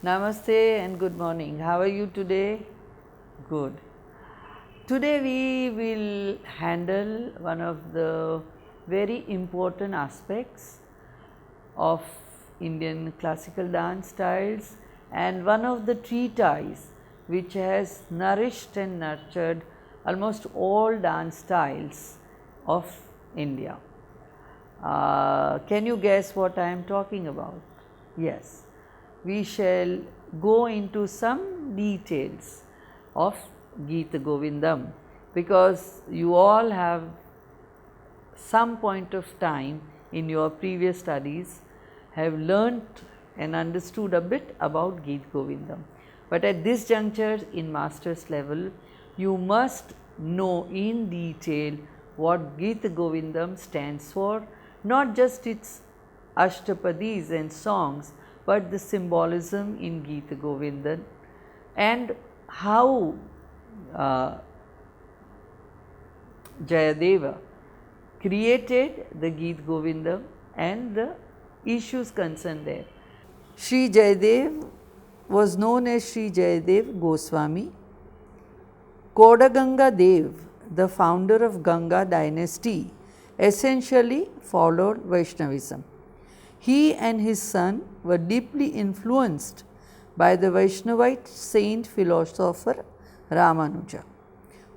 Namaste and good morning. How are you today? Good. Today we will handle one of the very important aspects of Indian classical dance styles and one of the treatises which has nourished and nurtured almost all dance styles of India. Can you guess what I am talking about? Yes, we shall go into some details of Geeta Govindam, because you all have some point of time in your previous studies have learnt and understood a bit about Geeta Govindam. But at this juncture in master's level, you must know in detail what Geeta Govindam stands for, not just its ashtapadis and songs, but the symbolism in Geeta Govindam and how Jayadeva created the Geeta Govindam and the issues concerned there. Sri Jayadev was known as Sri Jayadev Goswami. Kodaganga Dev, the founder of Ganga dynasty, essentially followed Vaishnavism. He and his son were deeply influenced by the Vaishnavite saint philosopher Ramanuja.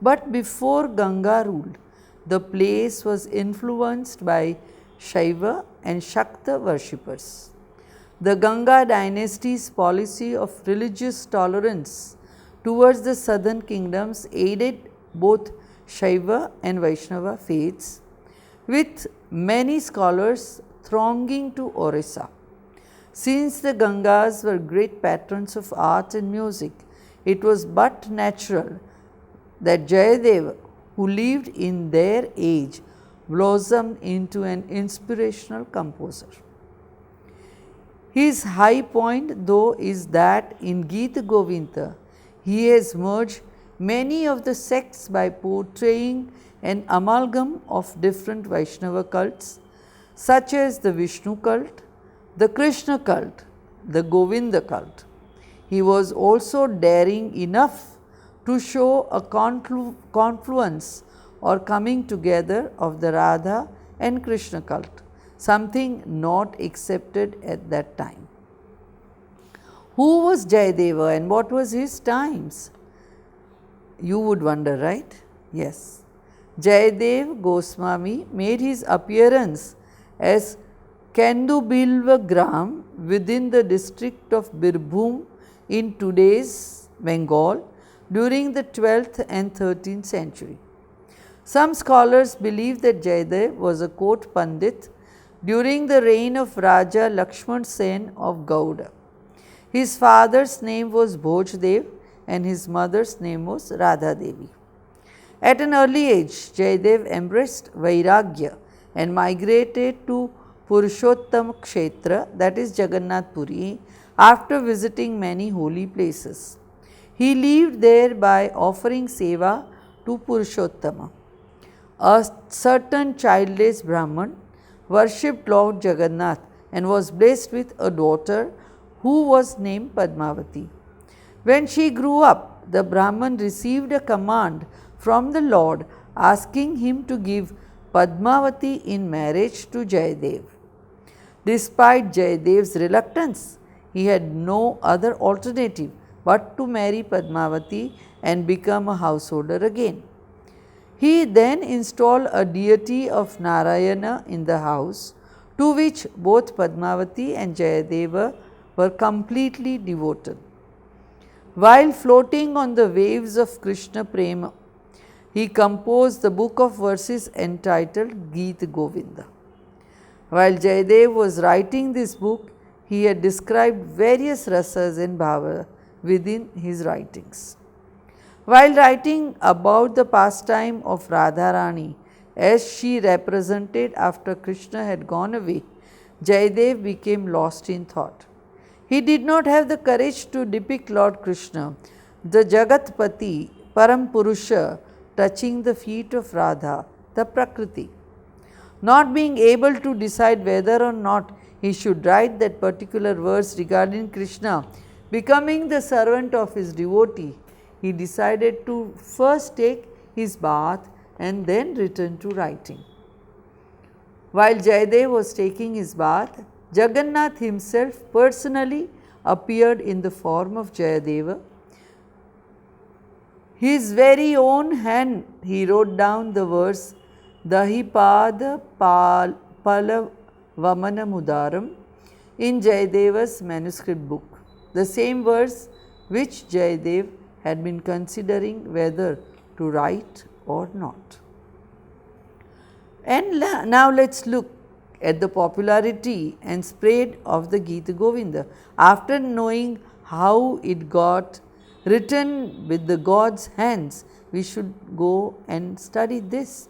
But before Ganga ruled, the place was influenced by Shaiva and Shakta worshippers. The Ganga dynasty's policy of religious tolerance towards the southern kingdoms aided both Shaiva and Vaishnava faiths, with many scholars thronging to Orissa. Since the Gangas were great patrons of art and music, it was but natural that Jayadeva, who lived in their age, blossomed into an inspirational composer. His high point, though, is that in Geeta Govinda, he has merged many of the sects by portraying an amalgam of different Vaishnava cults, such as the Vishnu cult, the Krishna cult, the Govinda cult. He was also daring enough to show a confluence or coming together of the Radha and Krishna cult, something not accepted at that time. Who was Jayadeva and what was his times? You would wonder, right? Yes. Jayadev Goswami made his appearance as Kendubilva Gram within the district of Birbhum in today's Bengal during the 12th and 13th century. Some scholars believe that Jayadev was a court pandit during the reign of Raja Lakshman Sen of Gauda. His father's name was Bhojdev and his mother's name was Radha Devi. At an early age, Jayadev embraced Vairagya and migrated to Purushottam Kshetra, that is Jagannath Puri, after visiting many holy places. He lived there by offering seva to Purushottama. A certain childless Brahman worshipped Lord Jagannath and was blessed with a daughter who was named Padmavati. When she grew up, the Brahman received a command from the Lord asking him to give Padmavati in marriage to Jayadev. Despite Jayadev's reluctance, he had no other alternative but to marry Padmavati and become a householder again. He then installed a deity of Narayana in the house, to which both Padmavati and Jayadeva were completely devoted. While floating on the waves of Krishna Prema, he composed the book of verses entitled Geeta Govinda. While Jayadev was writing this book, he had described various rasas and bhava within his writings. While writing about the pastime of Radharani as she represented after Krishna had gone away, Jayadev became lost in thought. He did not have the courage to depict Lord Krishna, the Jagatpati, Param Purusha, touching the feet of Radha, the Prakriti. Not being able to decide whether or not he should write that particular verse regarding Krishna, Becoming the servant of his devotee, he decided to first take his bath and then return to writing. While Jayadev was taking his bath, Jagannath himself personally appeared in the form of Jayadeva. His very own hand he wrote down the verse Dahipada Pala Vamana Mudaram in Jayadeva's manuscript book, the same verse which Jayadev had been considering whether to write or not. And now let us look at the popularity and spread of the Gita Govinda. After knowing how it got written with the God's hands, we should go and study this.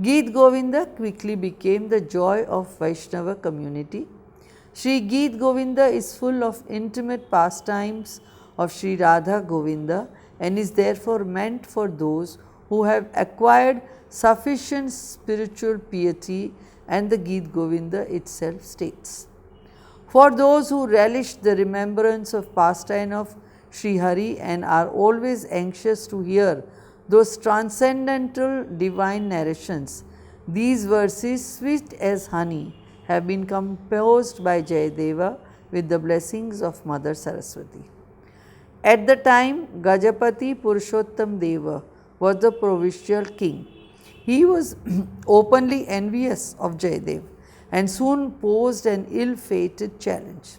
Gita Govinda quickly became the joy of Vaishnava community. Sri Gita Govinda is full of intimate pastimes of Sri Radha Govinda and is therefore meant for those who have acquired sufficient spiritual piety, and the Gita Govinda itself states. For those who relish the remembrance of pastime of Sri Hari and are always anxious to hear those transcendental divine narrations, these verses, sweet as honey, have been composed by Jayadeva with the blessings of Mother Saraswati. At the time, Gajapati Purushottam Deva was the provincial king. He was openly envious of Jayadev and soon posed an ill-fated challenge.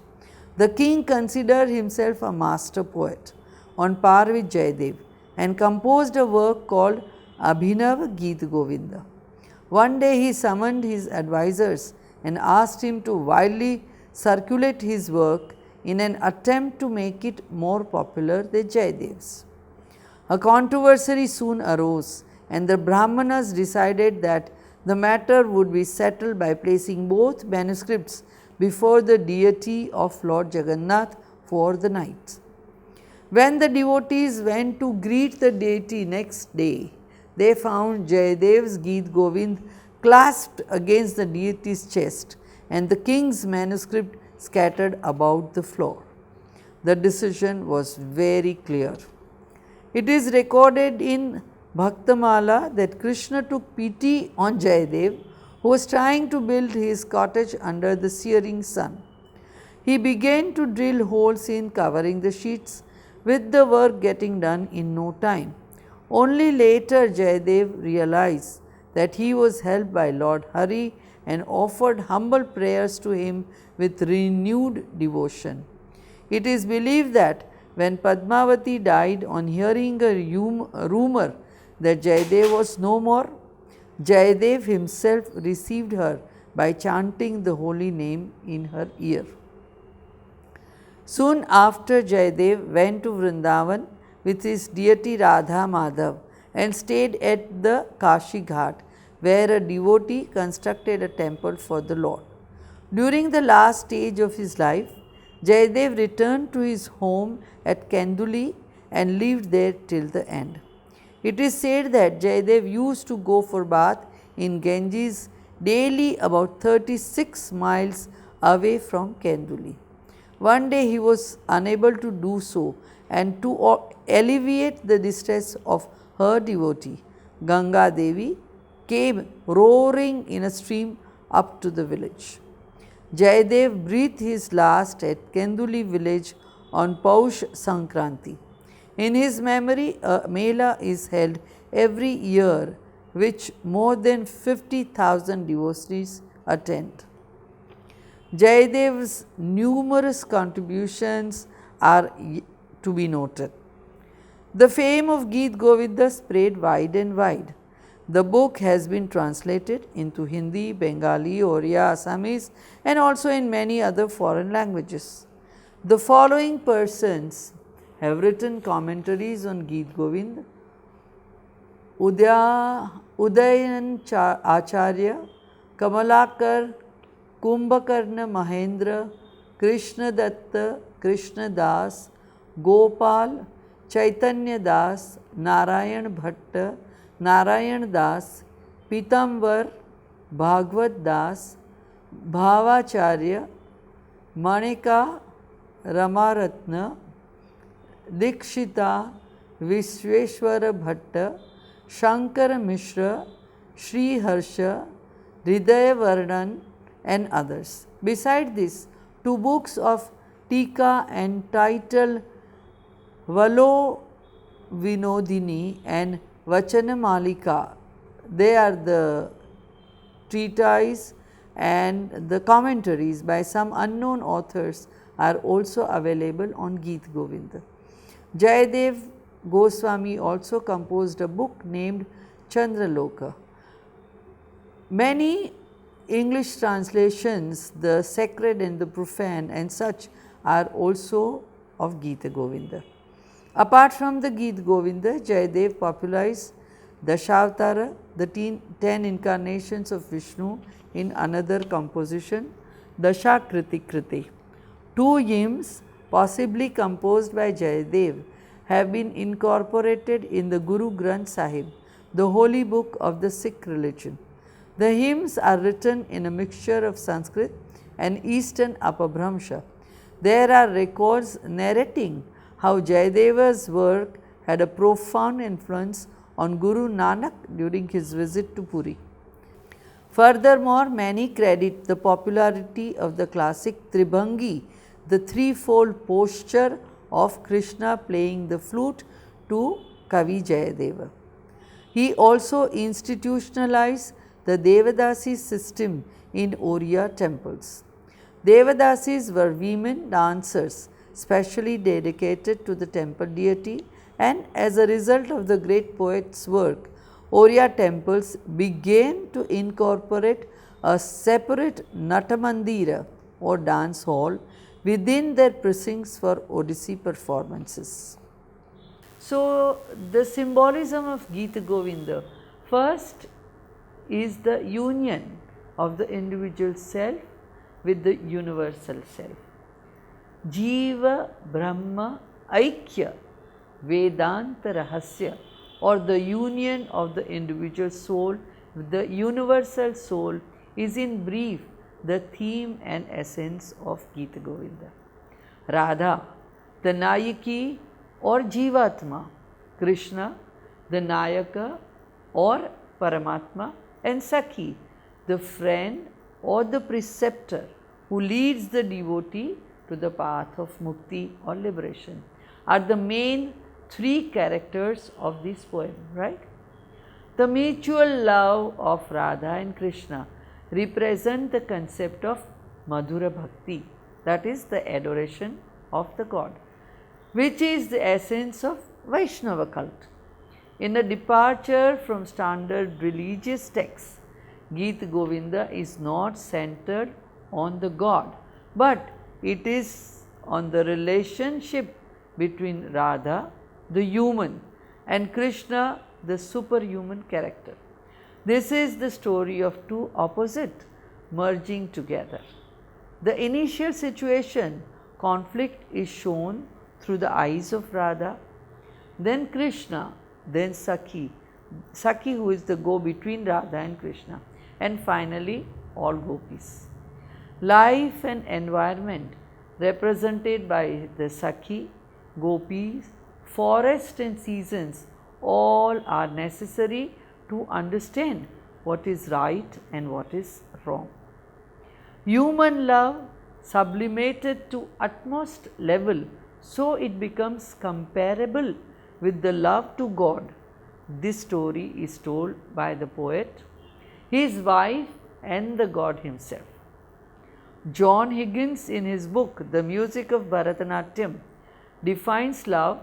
The king considered himself a master poet on par with Jayadev and composed a work called Abhinav Gita Govinda. One day he summoned his advisers and asked him to widely circulate his work in an attempt to make it more popular than Jayadev's. A controversy soon arose, and the Brahmanas decided that the matter would be settled by placing both manuscripts before the deity of Lord Jagannath for the night. When the devotees went to greet the deity next day, they found Jayadev's Gita Govind clasped against the deity's chest and the king's manuscript scattered about the floor. The decision was very clear. It is recorded in Bhaktamala that Krishna took pity on Jayadev, who was trying to build his cottage under the searing sun. He began to drill holes in covering the sheets, with the work getting done in no time. Only later Jayadev realized that he was helped by Lord Hari and offered humble prayers to him with renewed devotion. It is believed that when Padmavati died on hearing a rumor that Jayadev was no more, Jayadev himself received her by chanting the holy name in her ear. Soon after, Jayadev went to Vrindavan with his deity Radha Madhav and stayed at the Kashi Ghat, where a devotee constructed a temple for the Lord. During the last stage of his life, Jayadev returned to his home at Kenduli and lived there till the end. It is said that Jayadev used to go for bath in Ganges daily about 36 miles away from Kenduli. One day he was unable to do so, and to alleviate the distress of her devotee, Ganga Devi came roaring in a stream up to the village. Jayadev breathed his last at Kenduli village on Paush Sankranti. In his memory, a mela is held every year, which more than 50,000 devotees attend. Jayadev's numerous contributions are to be noted. The fame of Gita Govinda spread wide and wide. The book has been translated into Hindi, Bengali, Oriya, Assamese, and also in many other foreign languages. The following persons have written commentaries on Gita Govinda: Udayan Acharya, Kamalakar, Kumbhakarna Mahendra, Krishna Datta, Krishna Das, Gopal, Chaitanya Das, Narayan Bhatta, Narayan Das, Pitambar, Bhagavad Das, Bhavacharya, Manika, Ramaratna, Dikshita, Vishweshwara Bhatta, Shankara Mishra, Sri Harsha, Hridaya Varnan and others. Beside this, two books of Tika entitled Valo Vinodini and Vachana Malika, they are the treatise and the commentaries by some unknown authors are also available on Geet Govinda. Jayadev Goswami also composed a book named Chandraloka. Many English translations, the sacred and the profane and such, are also of Gita Govinda. Apart from the Geet Govinda, Jayadev popularized the Dashavatara, the 10 incarnations of Vishnu, in another composition, Dashakriti Kriti. Two hymns, possibly composed by Jayadev, have been incorporated in the Guru Granth Sahib, the holy book of the Sikh religion. The hymns are written in a mixture of Sanskrit and Eastern Apabhramsha. There are records narrating how Jayadeva's work had a profound influence on Guru Nanak during his visit to Puri. Furthermore, many credit the popularity of the classic Tribhangi, the threefold posture of Krishna playing the flute, to Kavi Jayadeva. He also institutionalized the Devadasi system in Oriya temples. Devadasis were women dancers specially dedicated to the temple deity, and as a result of the great poet's work, Oriya temples began to incorporate a separate Natamandira or dance hall within their precincts for Odissi performances. So, the symbolism of Gita Govinda, first is the union of the individual self with the universal self. Jiva Brahma Aikya Vedanta Rahasya, or the union of the individual soul with the universal soul, is in brief the theme and essence of Gita Govinda. Radha, the Nayaki or Jivatma, Krishna, the Nayaka or Paramatma, and Sakhi, the friend or the preceptor who leads the devotee to the path of mukti or liberation, are the main three characters of this poem, right? The mutual love of Radha and Krishna represent the concept of Madhura Bhakti, that is the adoration of the God, which is the essence of Vaishnava cult. In a departure from standard religious texts, Gita Govinda is not centered on the God, but it is on the relationship between Radha, the human, and Krishna, the superhuman character. This is the story of two opposites merging together. The initial situation, conflict, is shown through the eyes of Radha, then Krishna, then Sakhi, who is the go-between Radha and Krishna, and finally all gopis. Life and environment represented by the Sakhi, gopis, forest and seasons, all are necessary to understand what is right and what is wrong. Human love sublimated to utmost level, so it becomes comparable with the love to God. This story is told by the poet, his wife and the God himself. John Higgins, in his book The Music of Bharatanatyam, defines love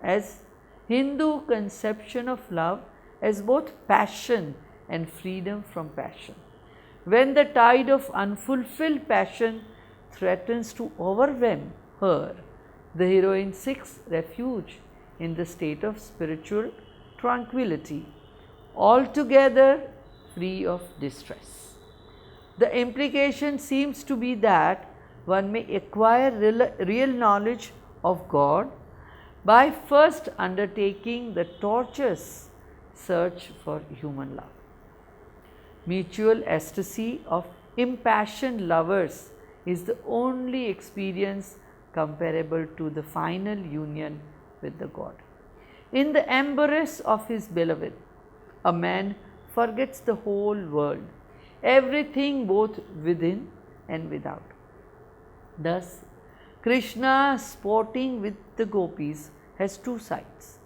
as Hindu conception of love as both passion and freedom from passion. When the tide of unfulfilled passion threatens to overwhelm her, the heroine seeks refuge in the state of spiritual tranquility, altogether free of distress. The implication seems to be that one may acquire real knowledge of God by first undertaking the tortuous search for human love. Mutual ecstasy of impassioned lovers is the only experience comparable to the final union with the God. In the embrace of his beloved, a man forgets the whole world, everything both within and without. Thus, Krishna sporting with the gopis has two sides.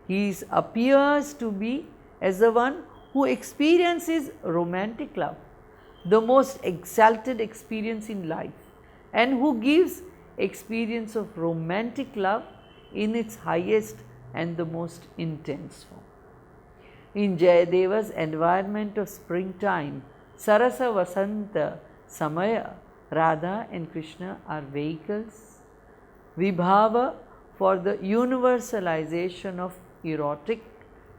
He appears to be as the one who experiences romantic love, the most exalted experience in life, and who gives experience of romantic love in its highest and the most intense form. In Jayadeva's environment of springtime, Sarasa Vasanta Samaya, Radha and Krishna are vehicles, Vibhava, for the universalization of erotic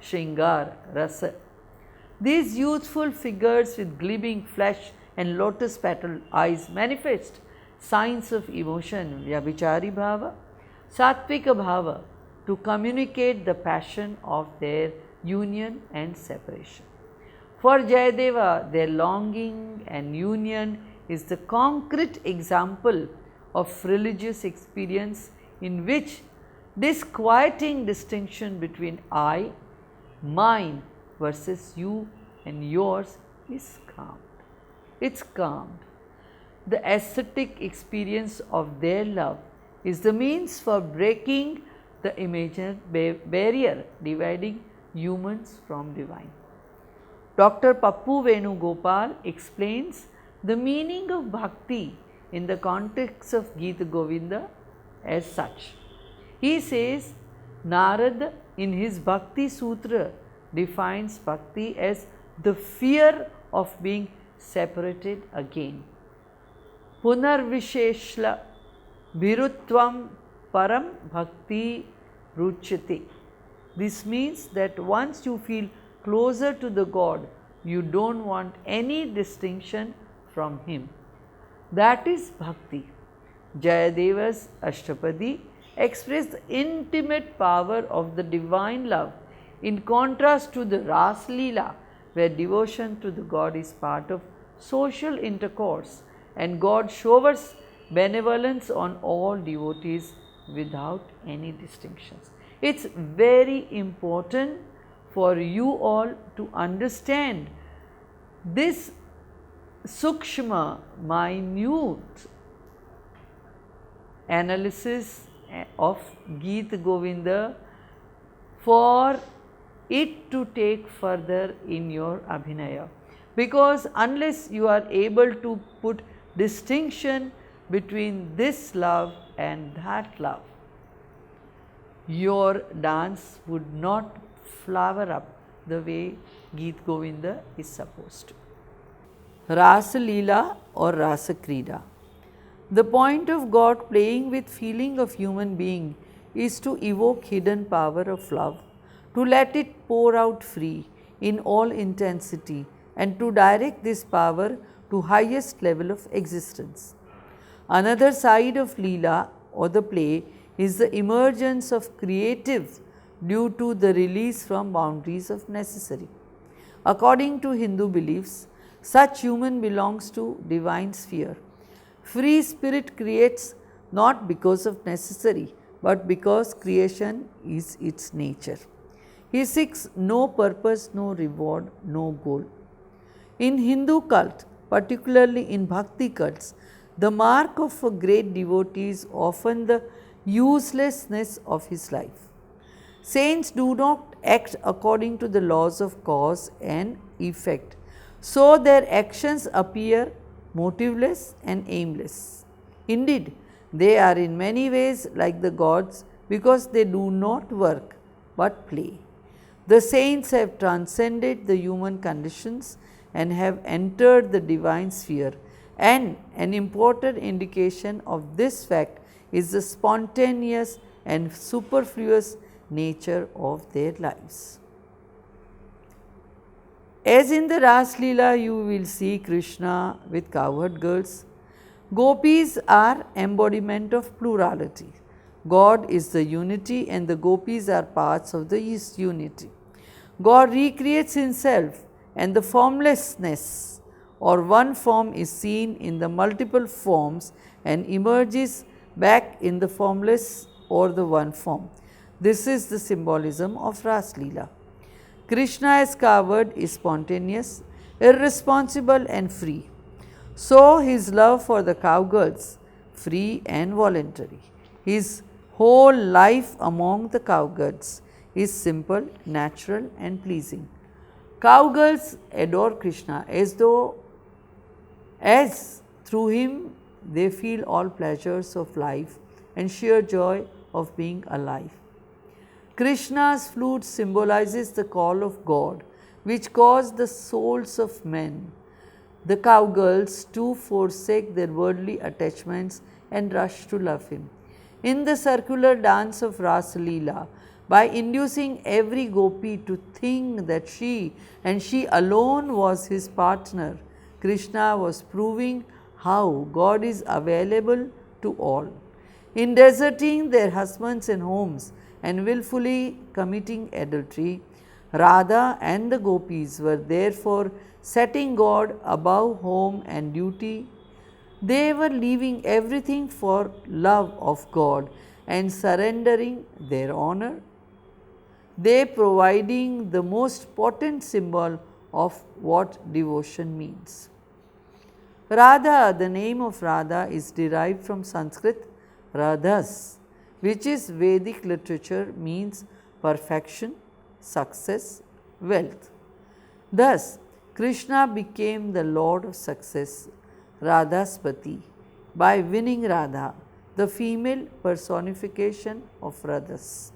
Shringar Rasa. These youthful figures with gleaming flesh and lotus petal eyes manifest signs of emotion, Vyabhichari Bhava, Sattvika Bhava, to communicate the passion of their union and separation. For Jayadeva, their longing and union is the concrete example of religious experience in which disquieting distinction between I, mine versus you and yours is calmed. It's calmed. The aesthetic experience of their love is the means for breaking the imaginary barrier dividing humans from divine. Dr. Pappu Venugopal explains the meaning of bhakti in the context of Gita Govinda as such. He says, Narad in his Bhakti Sutra defines bhakti as the fear of being separated again. Punarvisheshla Bhirutvam Param Bhakti Ruchyate. This means that once you feel closer to the God, you don't want any distinction from Him. That is bhakti. Jayadeva's ashtapadi express the intimate power of the divine love in contrast to the Ras Leela, where devotion to the God is part of social intercourse and God showers benevolence on all devotees without any distinctions. It's very important for you all to understand this sukshma, minute analysis of Gita Govinda for it to take further in your abhinaya. Because unless you are able to put distinction between this love and that love, your dance would not flower up the way Gita Govinda is supposed to. Rasa Leela or Rasa Krida. The point of God playing with feeling of human being is to evoke hidden power of love, to let it pour out free in all intensity and to direct this power to highest level of existence. Another side of Leela or the play is the emergence of creative due to the release from boundaries of necessary. According to Hindu beliefs, such human belongs to divine sphere. Free spirit creates not because of necessary, but because creation is its nature. He seeks no purpose, no reward, no goal. In Hindu cult, particularly in bhakti cults, the mark of a great devotee is often the uselessness of his life. Saints do not act according to the laws of cause and effect, so their actions appear motiveless and aimless. Indeed, they are in many ways like the gods because they do not work but play. The saints have transcended the human conditions and have entered the divine sphere, and an important indication of this fact is the spontaneous and superfluous nature of their lives. As in the Ras Leela, you will see Krishna with cowherd girls. Gopis are embodiment of plurality. God is the unity and the gopis are parts of the unity. God recreates Himself and the formlessness or one form is seen in the multiple forms and emerges back in the formless or the one form. This is the symbolism of Ras Leela. Krishna as coward is spontaneous, irresponsible and free. So his love for the cowgirls, free and voluntary. His whole life among the cowgirls is simple, natural and pleasing. Cowgirls adore Krishna as through him they feel all pleasures of life and sheer joy of being alive. Krishna's flute symbolizes the call of God, which calls the souls of men, the cowgirls, to forsake their worldly attachments and rush to love him. In the circular dance of Ras Leela, by inducing every gopi to think that she and she alone was his partner, Krishna was proving how God is available to all. In deserting their husbands and homes and willfully committing adultery, Radha and the gopis were therefore setting God above home and duty. They were leaving everything for love of God and surrendering their honor. They providing the most potent symbol of what devotion means. Radha, the name of Radha is derived from Sanskrit Radhas, which is Vedic literature means perfection, success, wealth. Thus, Krishna became the Lord of success, Radha's Pati, by winning Radha, the female personification of Radhas.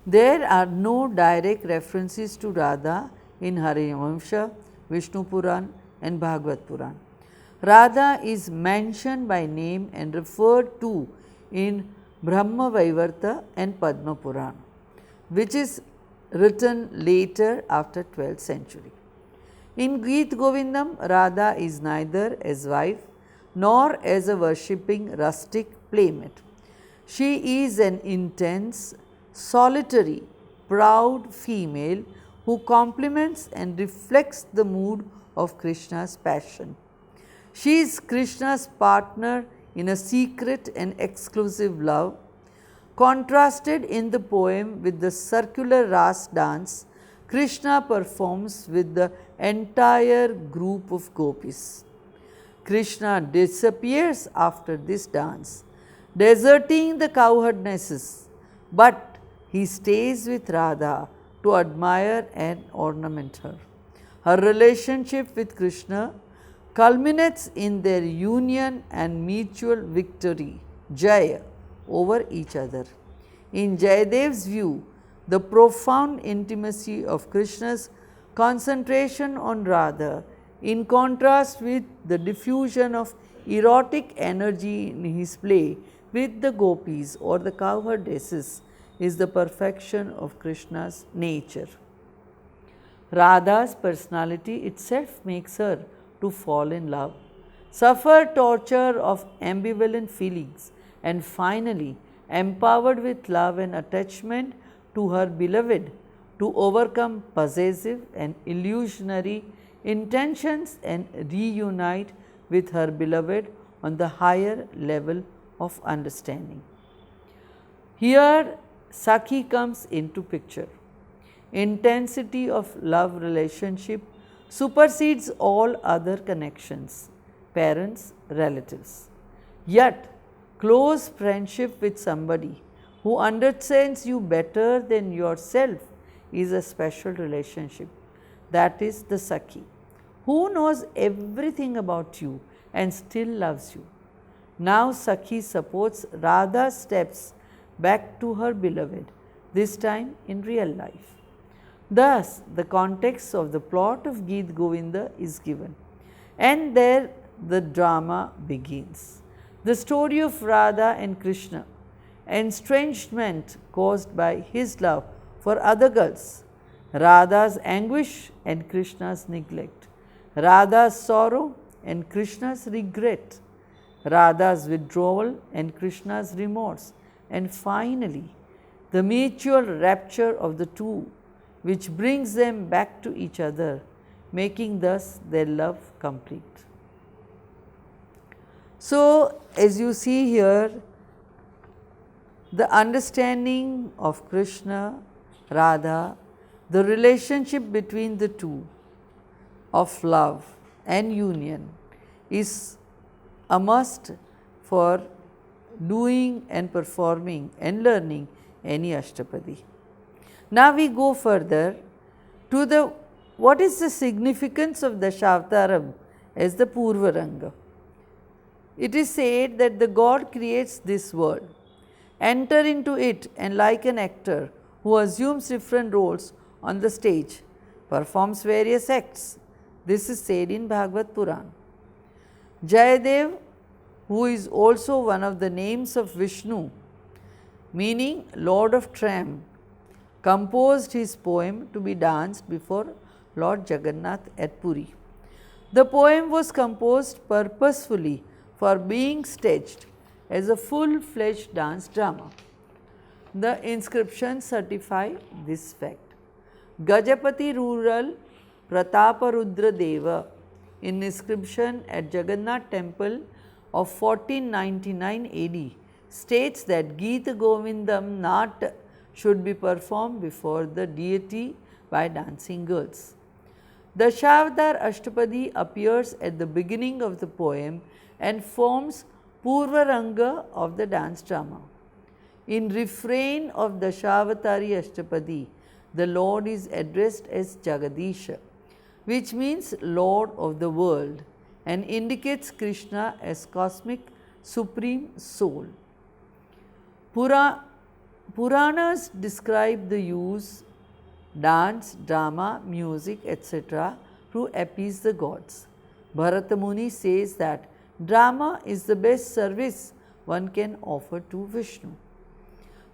There are no direct references to Radha in Harivamsha, Vishnu Puran and Bhagavad Puran. Radha is mentioned by name and referred to in Brahma Vaivarta and Padma Puran, which is written later after 12th century. In Geet Govindam, Radha is neither as wife nor as a worshipping rustic playmate. She is an intense, solitary, proud female who complements and reflects the mood of Krishna's passion. She is Krishna's partner in a secret and exclusive love. Contrasted in the poem with the circular Ras dance, Krishna performs with the entire group of gopis. Krishna disappears after this dance, deserting the cowherdnesses, but he stays with Radha to admire and ornament her. Her relationship with Krishna culminates in their union and mutual victory, Jaya, over each other. In Jayadev's view, the profound intimacy of Krishna's concentration on Radha, in contrast with the diffusion of erotic energy in his play with the gopis or the cowherdesses, is the perfection of Krishna's nature. Radha's personality itself makes her to fall in love, suffer torture of ambivalent feelings, and finally, empowered with love and attachment to her beloved, to overcome possessive and illusionary intentions and reunite with her beloved on the higher level of understanding. Here, Sakhi comes into picture. Intensity of love relationship supersedes all other connections, parents, relatives. Yet, close friendship with somebody who understands you better than yourself is a special relationship. That is the Sakhi, who knows everything about you and still loves you. Now Sakhi supports Radha's steps back to her beloved, this time in real life. Thus, the context of the plot of Geet Govinda is given, and there the drama begins. The story of Radha and Krishna, estrangement caused by his love for other girls, Radha's anguish and Krishna's neglect, Radha's sorrow and Krishna's regret, Radha's withdrawal and Krishna's remorse, and finally, the mutual rapture of the two, which brings them back to each other, making thus their love complete. So, as you see here, the understanding of Krishna, Radha, the relationship between the two of love and union is a must for doing and performing and learning any ashtapadi. Now we go further to the what is the significance of Dashavtaram as the Purvaranga. It is said that the God creates this world, enter into it, and like an actor who assumes different roles on the stage, performs various acts. This is said in Bhagavad Puran. Jayadev, who is also one of the names of Vishnu, meaning Lord of Triumph, composed his poem to be danced before Lord Jagannath at Puri. The poem was composed purposefully for being staged as a full-fledged dance drama. The inscriptions certify this fact. Gajapati rural Prataparudra Deva in inscription at Jagannath temple of 1499 AD states that Geeta Govindam Nat should be performed before the deity by dancing girls. The Dashavtar Ashtapadi appears at the beginning of the poem and forms Purvaranga of the dance drama. In refrain of the Dashavatari Ashtapadi, the Lord is addressed as Jagadisha, which means Lord of the world, and indicates Krishna as cosmic supreme soul. Puranas describe the use, dance, drama, music, etc. to appease the gods. Bharata Muni says that drama is the best service one can offer to Vishnu.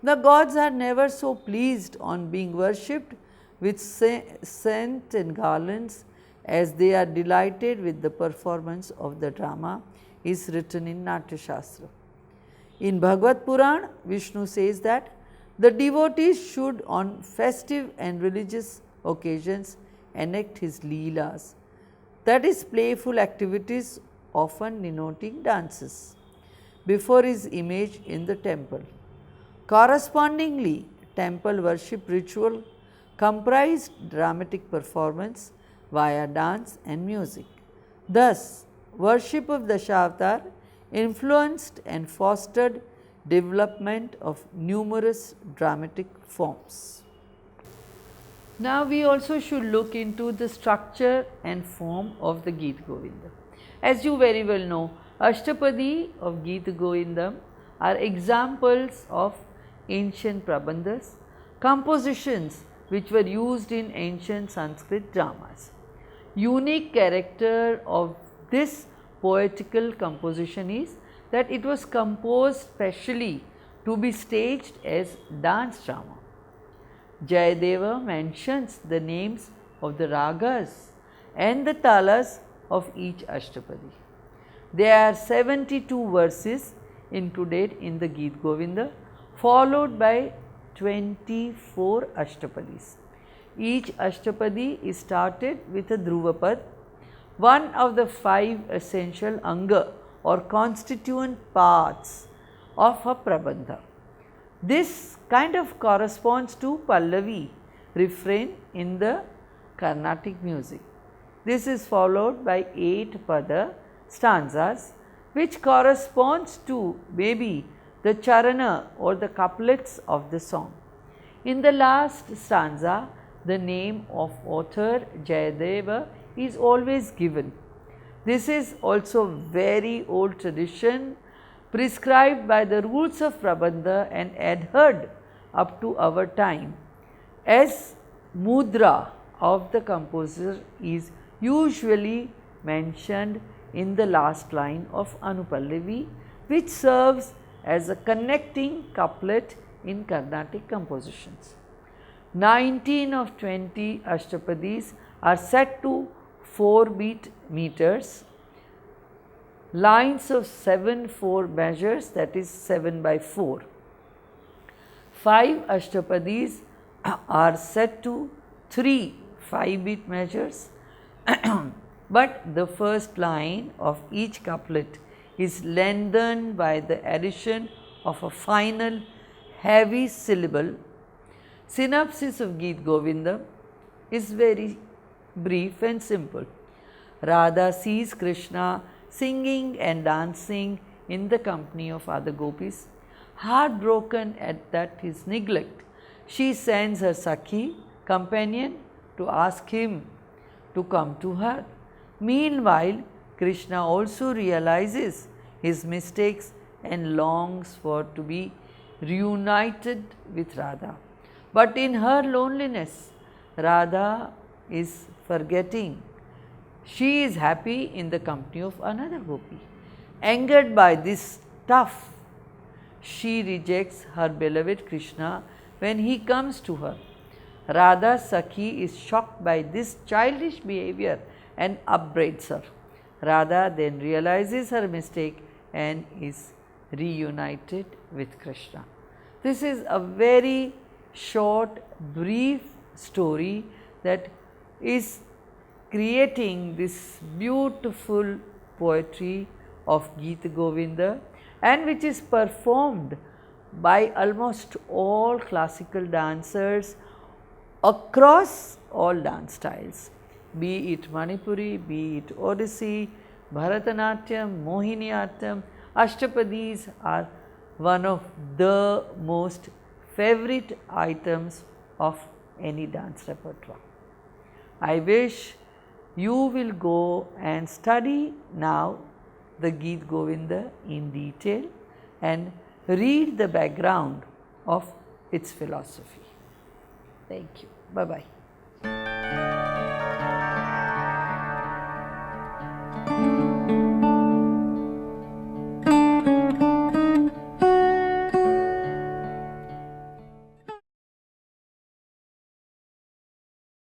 The gods are never so pleased on being worshipped with scent and garlands as they are delighted with the performance of the drama, is written in Natya Shastra. In Bhagavad Puran, Vishnu says that the devotees should on festive and religious occasions enact his leelas, that is, playful activities often denoting dances, before his image in the temple. Correspondingly, temple worship ritual comprised dramatic performance via dance and music. Thus, worship of Dashavtar influenced and fostered development of numerous dramatic forms. Now we also should look into the structure and form of the Geeta Govinda. As you very well know, Ashtapadi of Geeta Govindam are examples of ancient prabandhas, compositions which were used in ancient Sanskrit dramas. Unique character of this poetical composition is that it was composed specially to be staged as dance drama. Jayadeva mentions the names of the ragas and the talas of each Ashtapadi. There are 72 verses included in the Geeta Govinda, followed by 24 Ashtapadis. Each Ashtapadi is started with a Dhruvapad, one of the 5 essential anga or constituent parts of a prabandha. This kind of corresponds to Pallavi, refrain in the Carnatic music. This is followed by 8 pada stanzas, which corresponds to maybe the charana or the couplets of the song. In the last stanza, the name of author Jayadeva is always given. This is also very old tradition prescribed by the rules of Prabandha and adhered up to our time, as mudra of the composer is usually mentioned in the last line of Anupallavi, which serves as a connecting couplet in Carnatic compositions. 19 of 20 Ashtapadis are set to 4-beat meters, lines of 7/4 measures, that is 7/4. 5 Ashtapadis are set to 3 5-beat measures, but the first line of each couplet is lengthened by the addition of a final heavy syllable. Synopsis of Geet Govinda is very brief and simple. Radha sees Krishna singing and dancing in the company of other gopis. Heartbroken at that his neglect, she sends her Sakhi, companion, to ask him to come to her. Meanwhile, Krishna also realizes his mistakes and longs for to be reunited with Radha. But in her loneliness, Radha is forgetting. She is happy in the company of another gopi. Angered by this tough, she rejects her beloved Krishna when he comes to her. Radha Sakhi is shocked by this childish behavior and upbraids her. Radha then realizes her mistake and is reunited with Krishna. This is a very short, brief story that is creating this beautiful poetry of Geet Govinda, and which is performed by almost all classical dancers across all dance styles, be it Manipuri, be it Odissi, Bharatanatyam, Mohiniyattam. Ashtapadis are one of the most favorite items of any dance repertoire. I wish you will go and study now the Geet Govinda in detail and read the background of its philosophy. Thank you. Bye-bye.